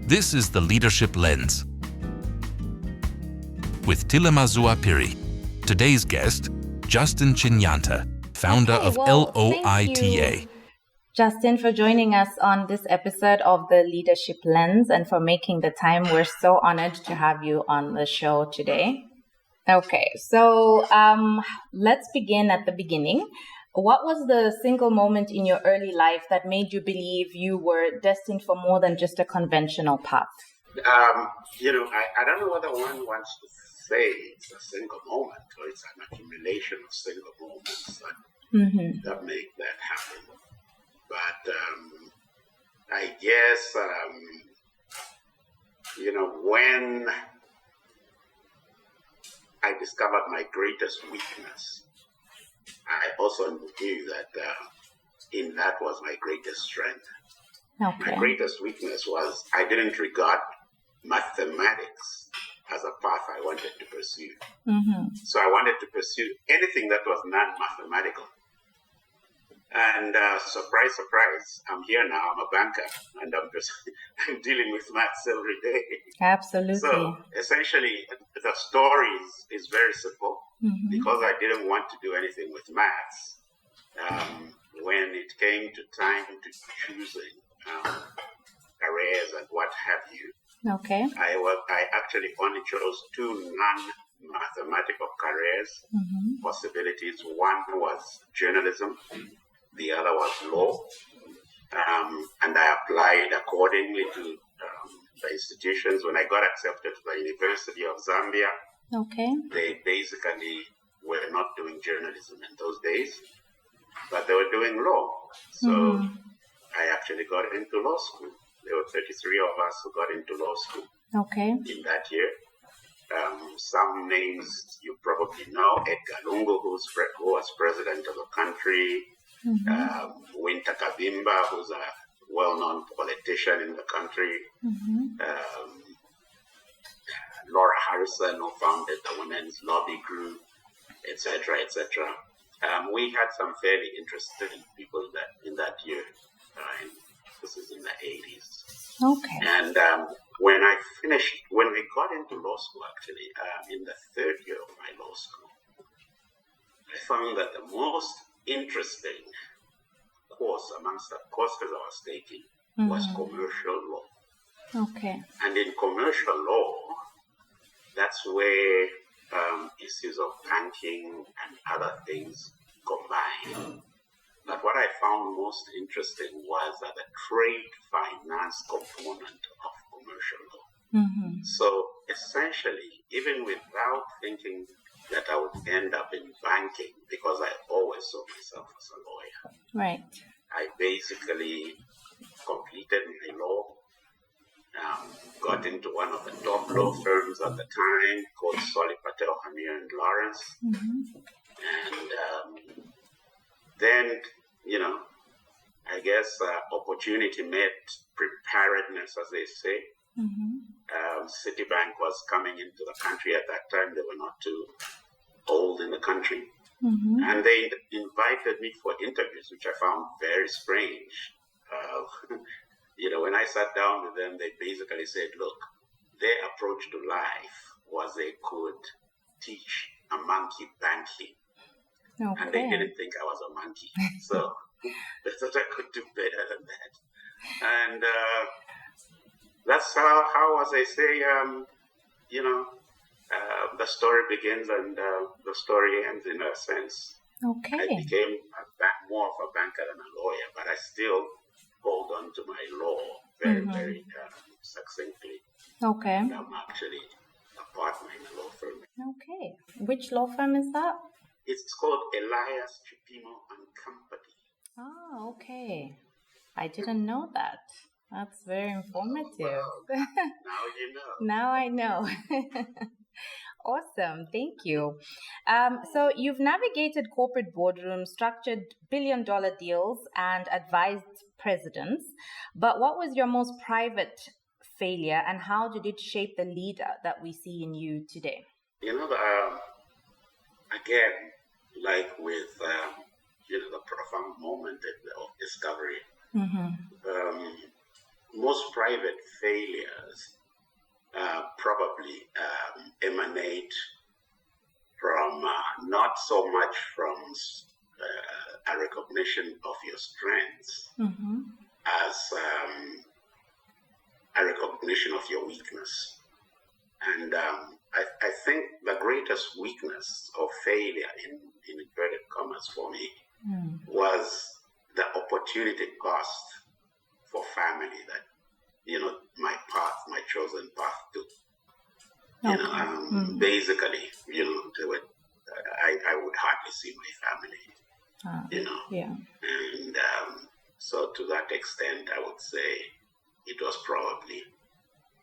This is the Leadership Lens with Tilamazuwa Phiri. Today's guest, Justin Chinyanta, founder of Loita. Thank you, Justin, for joining us on this episode of the Leadership Lens and for making the time. We're so honored to have you on the show today. Okay, so let's begin at the beginning. What was the single moment in your early life that made you believe you were destined for more than just a conventional path? I don't know whether one wants to say it's a single moment or it's an accumulation of single moments that make that happen. But I guess, when I discovered my greatest weakness, I also knew that in that was my greatest strength. Okay. My greatest weakness was I didn't regard mathematics as a path I wanted to pursue. So I wanted to pursue anything that was non-mathematical. And surprise, surprise, I'm here now. I'm a banker, and I'm dealing with maths every day. Absolutely. So essentially, the story is very simple. Because I didn't want to do anything with maths, when it came to time to choosing careers and what have you, okay, I actually only chose two non-mathematical careers possibilities. One was journalism, the other was law, and I applied accordingly to the institutions. When I got accepted to the University of Zambia, okay, they basically were not doing journalism in those days, but they were doing law. So I actually got into law school. There were 33 of us who got into law school in that year. Some names you probably know: Edgar Lungu, who was president of the country, Winter Kabimba, who's a well-known politician in the country, Laura Harrison, who founded the Women's Lobby Group, etc., etc. We had some fairly interesting people in that year. This is in the 80s. Okay. And when we got into law school, actually, in the third year of my law school, I found that the most interesting course amongst the courses I was taking was commercial law. Okay. And in commercial law, that's where issues of banking and other things combine. But what I found most interesting was that the trade finance component of commercial law. So essentially, even without thinking that I would end up in banking, because I always saw myself as a lawyer, right, I basically completed my law, got into one of the top law firms at the time called Solly Patel, Hamir and Lawrence. And then, I guess opportunity met preparedness, as they say. Citibank was coming into the country at that time. They were not too old in the country. And they invited me for interviews, which I found very strange. When I sat down with them, they basically said, look, their approach to life was they could teach a monkey banking. okay, And they didn't think I was a monkey. So they thought I could do better than that. And that's how, as I say, the story begins and the story ends in a sense. Okay. I became more of a banker than a lawyer, but I still hold on to my law very, very succinctly. Okay. And I'm actually a partner in a law firm. Okay. Which law firm is that? It's called Elias Chipimo and Company. Oh, okay. I didn't know that. That's very informative. Well, now you know. Now I know. Awesome. Thank you. So you've navigated corporate boardrooms, structured billion-dollar deals, and advised presidents. But what was your most private failure, and how did it shape the leader that we see in you today? Again, like with the profound moment of discovery, most private failures probably emanate from not so much from a recognition of your strengths as a recognition of your weakness. And I think the greatest weakness or failure in inverted commas for me was the opportunity cost for family that, my path, my chosen path took. Basically, I would hardly see my family, Yeah. And so to that extent, I would say it was probably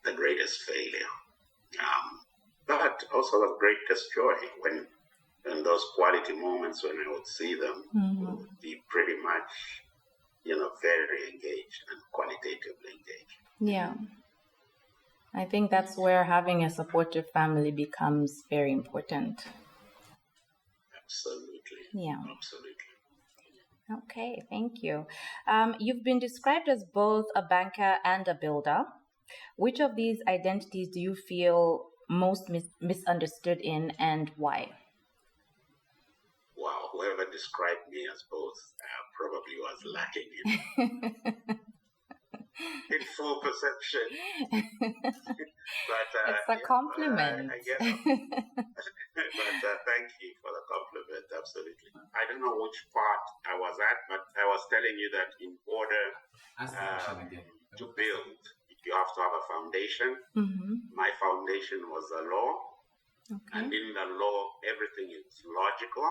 the greatest failure. But also the greatest joy when those quality moments when I would see them would be pretty much, very engaged and qualitatively engaged. Yeah. I think that's where having a supportive family becomes very important. Absolutely. Yeah. Absolutely. Okay, thank you. You've been described as both a banker and a builder. Which of these identities do you feel most misunderstood in, and why? Wow, whoever described me as both probably was lacking in full perception. But It's a compliment. I guess. But thank you for the compliment. Absolutely. I don't know which part I was at, but I was telling you that in order to build, you have to have a foundation. My foundation was the law. Okay. And in the law, everything is logical.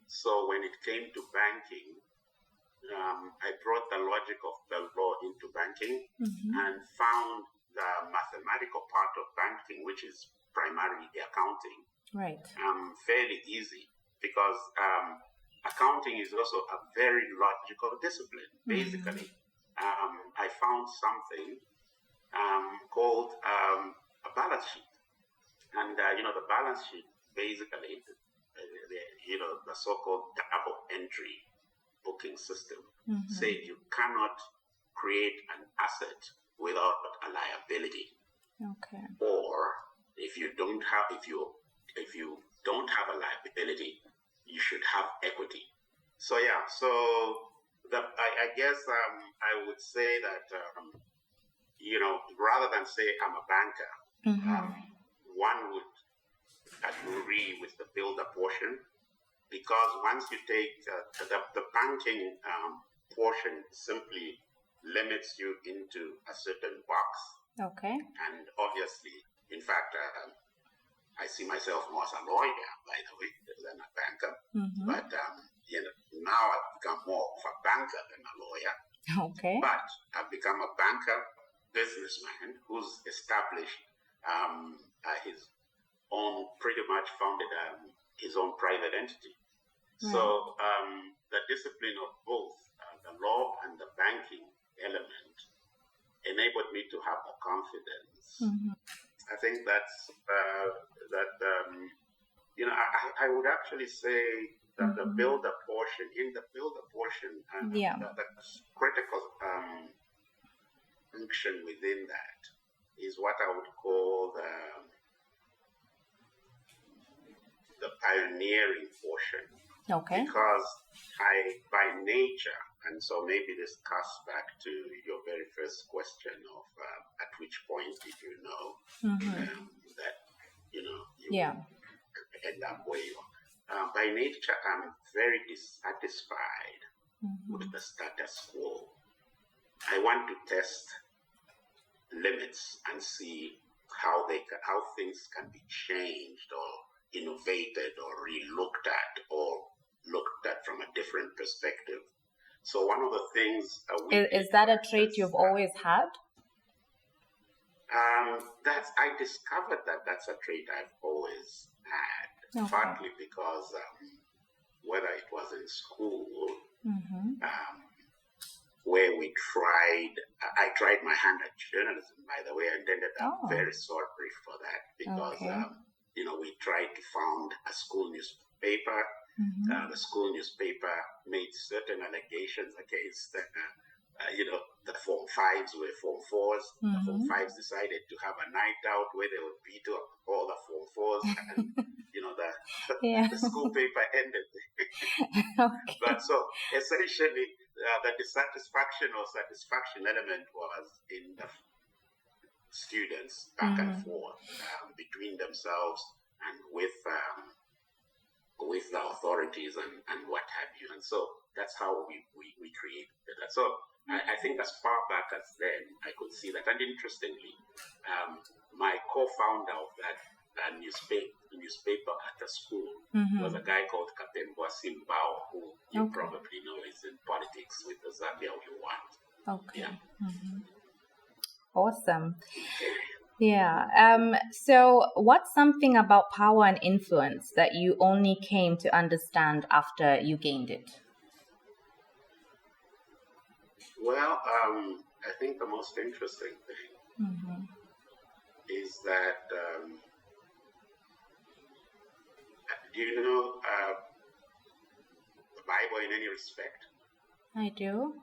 So when it came to banking, I brought the logic of the law into banking and found the mathematical part of banking, which is primarily the accounting, Right. Fairly easy because accounting is also a very logical discipline. Basically, I found something called a balance sheet. And, the balance sheet, basically, the so-called double entry booking system said you cannot create an asset without a liability. Okay. Or if you don't have a liability, you should have equity. So, yeah, I guess I would say that, rather than say I'm a banker, one would agree with the builder portion, because once you take the banking portion simply limits you into a certain box. Okay. And obviously, in fact, I see myself more as a lawyer, by the way, than a banker. But now I've become more of a banker than a lawyer. Okay. But I've become a banker, businessman who's established his own, pretty much founded his own private entity. Right. So the discipline of both the law and the banking element enabled me to have the confidence. I think that's I would actually say that the builder portion, the critical function within that is what I would call the pioneering portion. Okay. Because I, by nature, and so maybe this casts back to your very first question of at which point did you know that you end up where you are. By nature, I'm very dissatisfied with the status quo. I want to test limits and see how things can be changed or innovated or re-looked at or looked at from a different perspective. So one of the things is that a trait you've always had? I discovered that's a trait I've always had, partly because whether it was in school, where I tried my hand at journalism, by the way, and ended up very sorry for that because, we tried to found a school newspaper. The school newspaper made certain allegations against the Form 5s were Form 4s. The Form 5s decided to have a night out where they would beat up all the Form 4s, and the school paper ended. Okay. But so essentially, the dissatisfaction or satisfaction element was in the students back and forth between themselves and with the authorities and what have you. And so that's how we created that. So I think as far back as then, I could see that. And interestingly, my co-founder of that newspaper at the school was a guy called Kapembwa Simbao, who you probably know is in politics with the Zambia We Want. Okay. Yeah. Awesome. Yeah. So what's something about power and influence that you only came to understand after you gained it? Well, I think the most interesting thing is that, do you know the Bible in any respect? I do.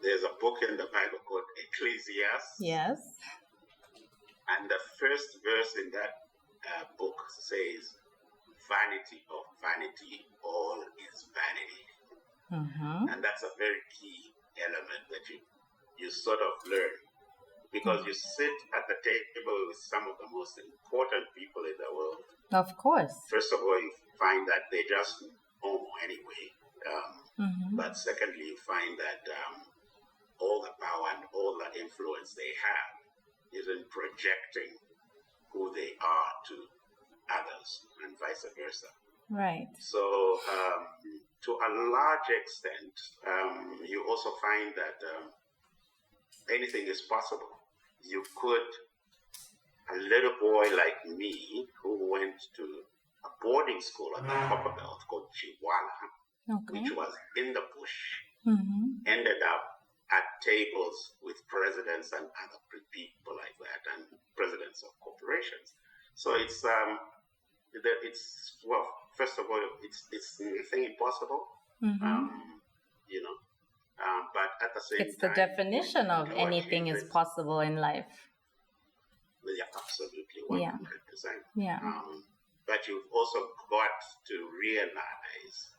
There's a book in the Bible called Ecclesiastes. Yes. And the first verse in that book says, "Vanity of vanity, all is vanity." And that's a very key element that you sort of learn, because you sit at the table with some of the most important people in the world. Of course. First of all, you find that they just know anyway. But secondly, you find that all the power and all the influence they have is in projecting who they are to others and vice versa. Right. So to a large extent, you also find that anything is possible. You could, a little boy like me who went to a boarding school at the Copperbelt called Chinyanta, which was in the bush, ended up at tables with presidents and other people like that, and presidents of corporations. So it's well, first of all, it's nothing impossible, but at the same time, it's the definition of anything is possible in life. Yeah, absolutely, 100%. Yeah. But you've also got to realize,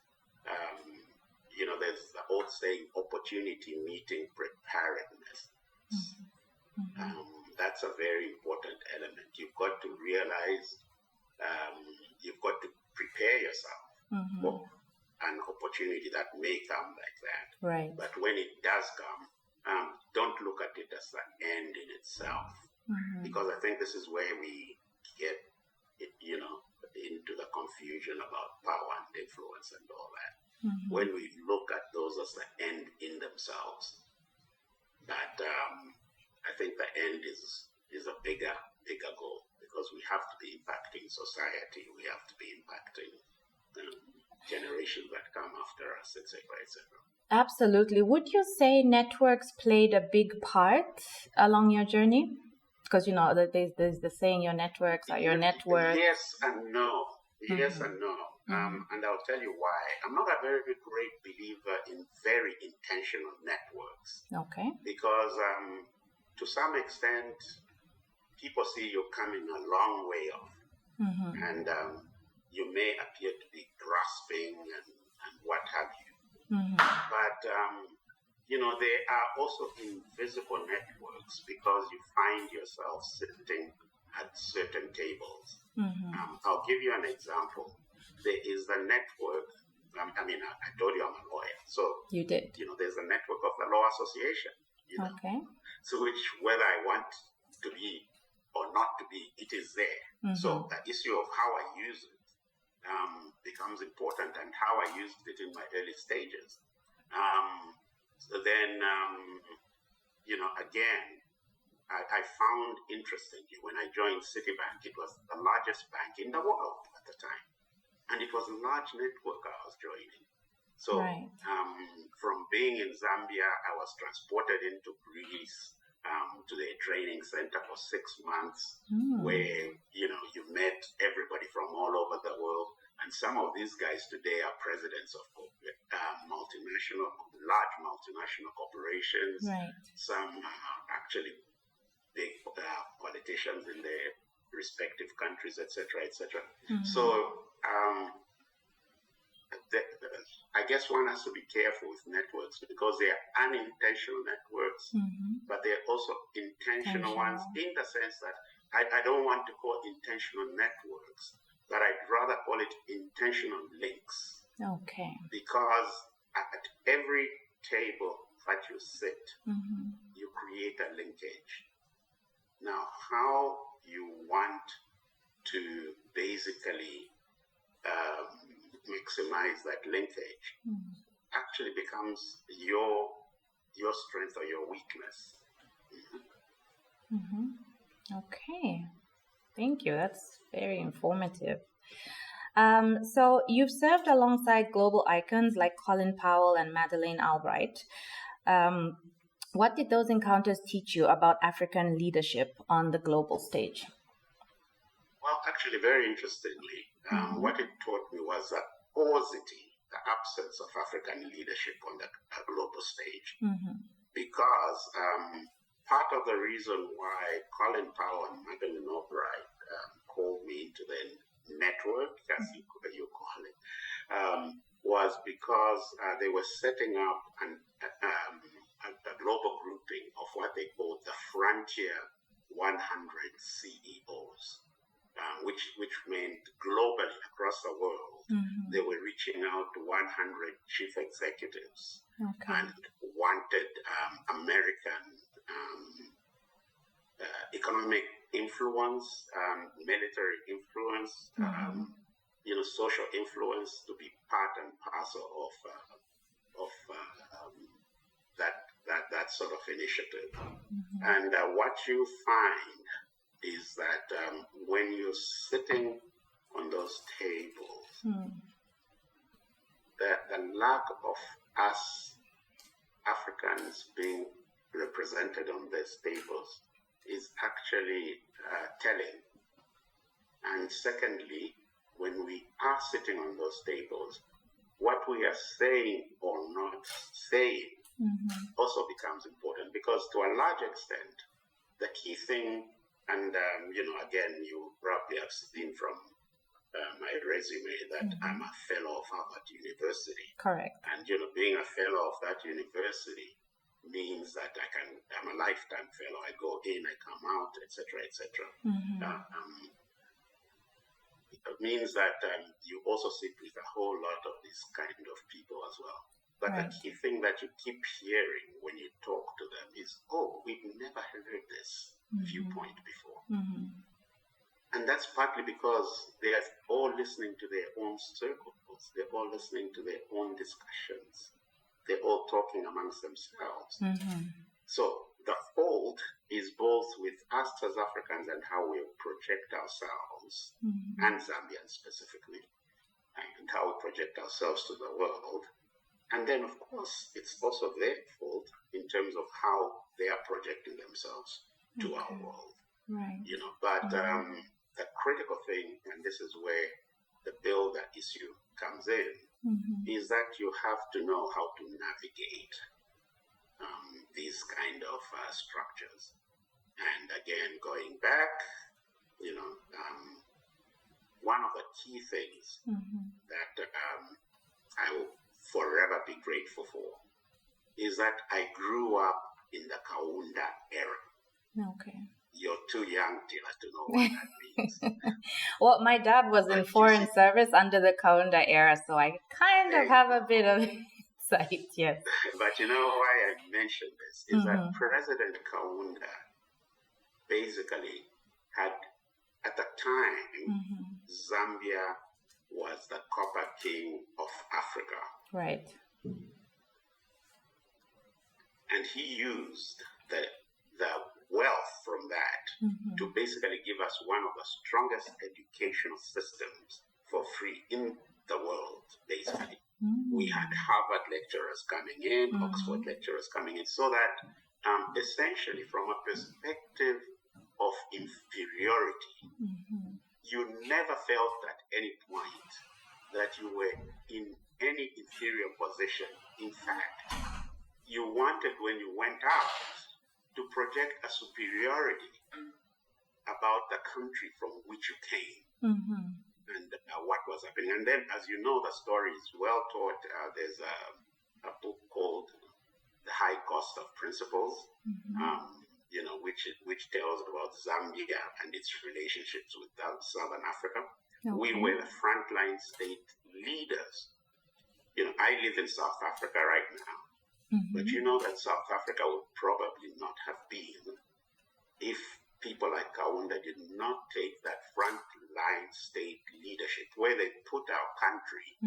there's the old saying, opportunity meeting preparedness. That's a very important element. You've got to realize, you've got to prepare yourself for an opportunity that may come like that. Right. But when it does come, don't look at it as an end in itself. Because I think this is where we get, into the confusion about power and influence and all that. When we look at those as the end in themselves, but I think the end is a bigger goal, because we have to be impacting society, we have to be impacting generations that come after us, etc., etc. Absolutely. Would you say networks played a big part along your journey? Because there's the saying, your networks are your network. Yes and no. Yes and no. And I'll tell you why. I'm not a very great believer in very intentional networks. Okay. Because to some extent, people see you coming a long way off. And you may appear to be grasping and what have you. But, there are also invisible networks, because you find yourself sitting at certain tables. I'll give you an example. There is the network, I told you I'm a lawyer. So, you did. There's a network of the Law Association. Okay. So which, whether I want to be or not to be, it is there. So the issue of how I use it becomes important, and how I used it in my early stages. So then, again, I found interestingly, when I joined Citibank, it was the largest bank in the world at the time. And it was a large network I was joining. So from being in Zambia, I was transported into Greece to their training center for 6 months, where, you met everybody from all over the world. And some of these guys today are presidents of large multinational corporations. Right. Some are actually big politicians in their respective countries, etc., etc. So I guess one has to be careful with networks because they are unintentional networks, but they're also intentional ones in the sense that I don't want to call intentional networks, but I'd rather call it intentional links. Okay. Because at every table that you sit, you create a linkage. Now, how you want to basically maximize that linkage actually becomes your strength or your weakness. Okay. Thank you. That's very informative. So you've served alongside global icons like Colin Powell and Madeleine Albright. What did those encounters teach you about African leadership on the global stage? Well, actually, very interestingly, what it taught me was that paucity, the absence of African leadership on the global stage. Because part of the reason why Colin Powell and Madeleine Albright called me into the network, as you call it, was because they were setting up a global grouping of what they called the Frontier 100 CEOs. Which meant globally across the world, they were reaching out to 100 chief executives and wanted American economic influence, military influence, social influence to be part and parcel of that sort of initiative. And what you find is that when you're sitting on those tables, the lack of us Africans being represented on these tables is actually telling. And secondly, when we are sitting on those tables, what we are saying or not saying also becomes important, because to a large extent, the key thing, and again, you probably have seen from my resume that I'm a fellow of Harvard University. Correct. And being a fellow of that university means that I'm a lifetime fellow. I go in, I come out, etc., etc. It means that you also sit with a whole lot of these kind of people as well. But the key thing that you keep hearing when you talk to them is, oh, we've never heard this viewpoint before. And that's partly because they are all listening to their own circles. They're all listening to their own discussions. They're all talking amongst themselves. So the fault is both with us as Africans and how we project ourselves, and Zambians specifically, and how we project ourselves to the world. And then, of course, it's also their fault in terms of how they are projecting themselves to our world. Right. But the critical thing, and this is where the builder issue comes in, is that you have to know how to navigate these kind of structures. And again, going back, one of the key things that I will forever be grateful for is that I grew up in the Kaunda era. Okay. You're too young, Tila, to know what that means. Well, my dad was in foreign service under the Kaunda era, so I kind of have a bit of insight, yes. But why I mentioned this is that President Kaunda basically had, at the time, Zambia was the copper king of Africa. Right. And he used the wealth from that to basically give us one of the strongest educational systems for free in the world, basically. We had Harvard lecturers coming in, Oxford lecturers coming in, so that essentially from a perspective of inferiority, you never felt at any point that you were in any inferior position. In fact, you wanted, when you went out, to project a superiority about the country from which you came and what was happening. And then, as you know, the story is well taught. There's a book called The High Cost of Principles, which tells about Zambia and its relationships with Southern Africa. Okay. We were the frontline state leaders. I live in South Africa right now, but you know that South Africa would probably not have been if people like Kaunda did not take that frontline state leadership, where they put our country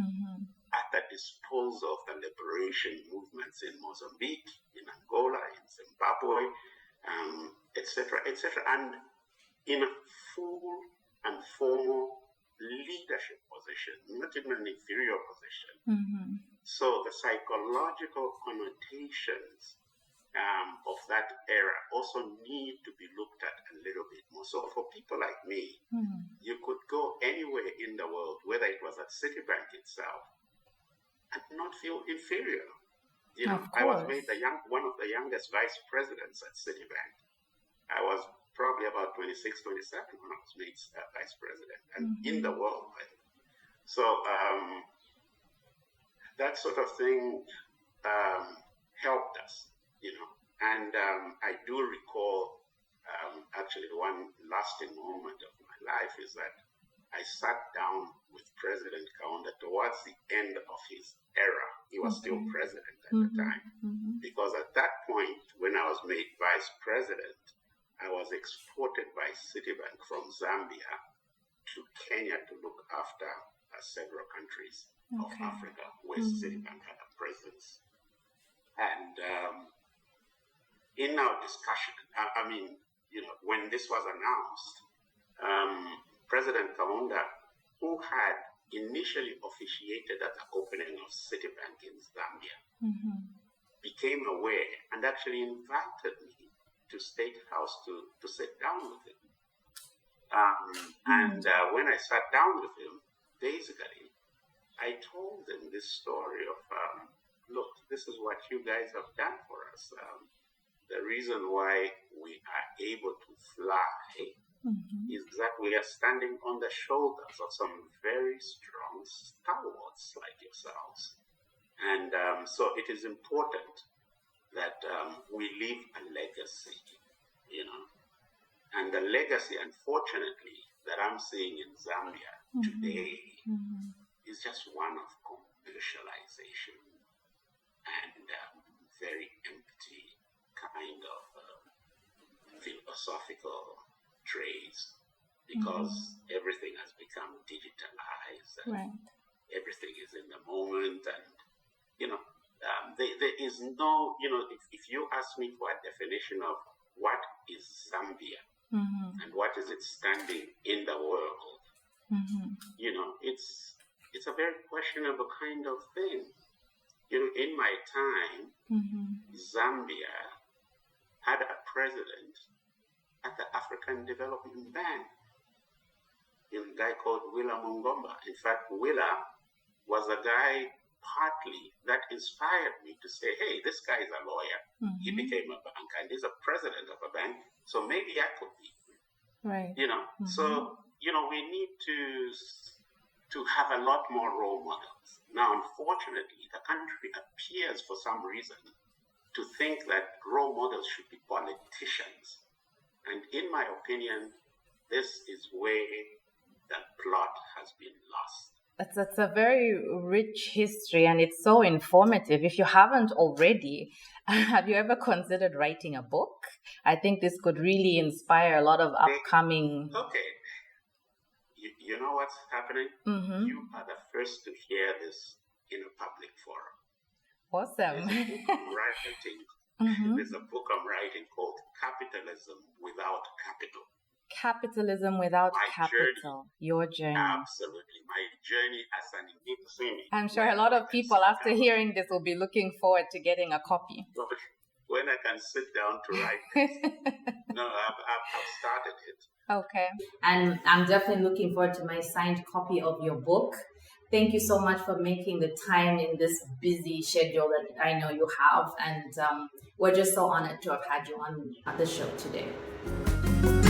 at the disposal of the liberation movements in Mozambique, in Angola, in Zimbabwe, etc., etc., and in a full and formal leadership position, not in an inferior position. So the psychological connotations of that era also need to be looked at a little bit more. So for people like me, you could go anywhere in the world, whether it was at Citibank itself, and not feel inferior. I was made one of the youngest vice presidents at Citibank. I was probably about 26, 27 when I was made vice president, and in the world. So that sort of thing helped us, And I do recall, actually, one lasting moment of my life is that I sat down with President Kaunda towards the end of his era. He was still president at the time. Because at that point, when I was made vice president, I was exported by Citibank from Zambia to Kenya to look after several countries of Africa where Citibank had a presence. And in our discussion, when this was announced, President Kaunda, who had initially officiated at the opening of Citibank in Zambia, became aware and actually invited me to State House to sit down with him. And when I sat down with him, basically, I told him this story of, look, this is what you guys have done for us. The reason why we are able to fly is that we are standing on the shoulders of some very strong stalwarts like yourselves. And so it is important that we leave a legacy, And the legacy, unfortunately, that I'm seeing in Zambia today is just one of commercialization and very empty kind of philosophical traits, because everything has become digitalized and everything is in the moment, and there is no, if you ask me for a definition of what is Zambia and what is it standing in the world, it's a very questionable kind of thing. In my time, Zambia had a president at the African Development Bank, a guy called Willa Mungomba. In fact, Willa was a guy partly that inspired me to say, hey, this guy is a lawyer. He became a banker and he's a president of a bank, so maybe I could be. Right. So, we need to have a lot more role models. Now, unfortunately, the country appears for some reason to think that role models should be politicians. And in my opinion, this is where the plot has been lost. That's a very rich history, and it's so informative. If you haven't already, have you ever considered writing a book? I think this could really inspire a lot of upcoming... Okay. You know what's happening? You are the first to hear this in a public forum. Awesome. There's a book I'm writing called Capitalism Without Capital. Capitalism Without Capital. Your journey. Absolutely. My journey as an individual. I'm sure a lot of people after hearing this will be looking forward to getting a copy. When I can sit down to write this. No, I've started it. Okay. And I'm definitely looking forward to my signed copy of your book. thank you so much for making the time in this busy schedule that I know you have. And we're just so honored to have had you on the show today.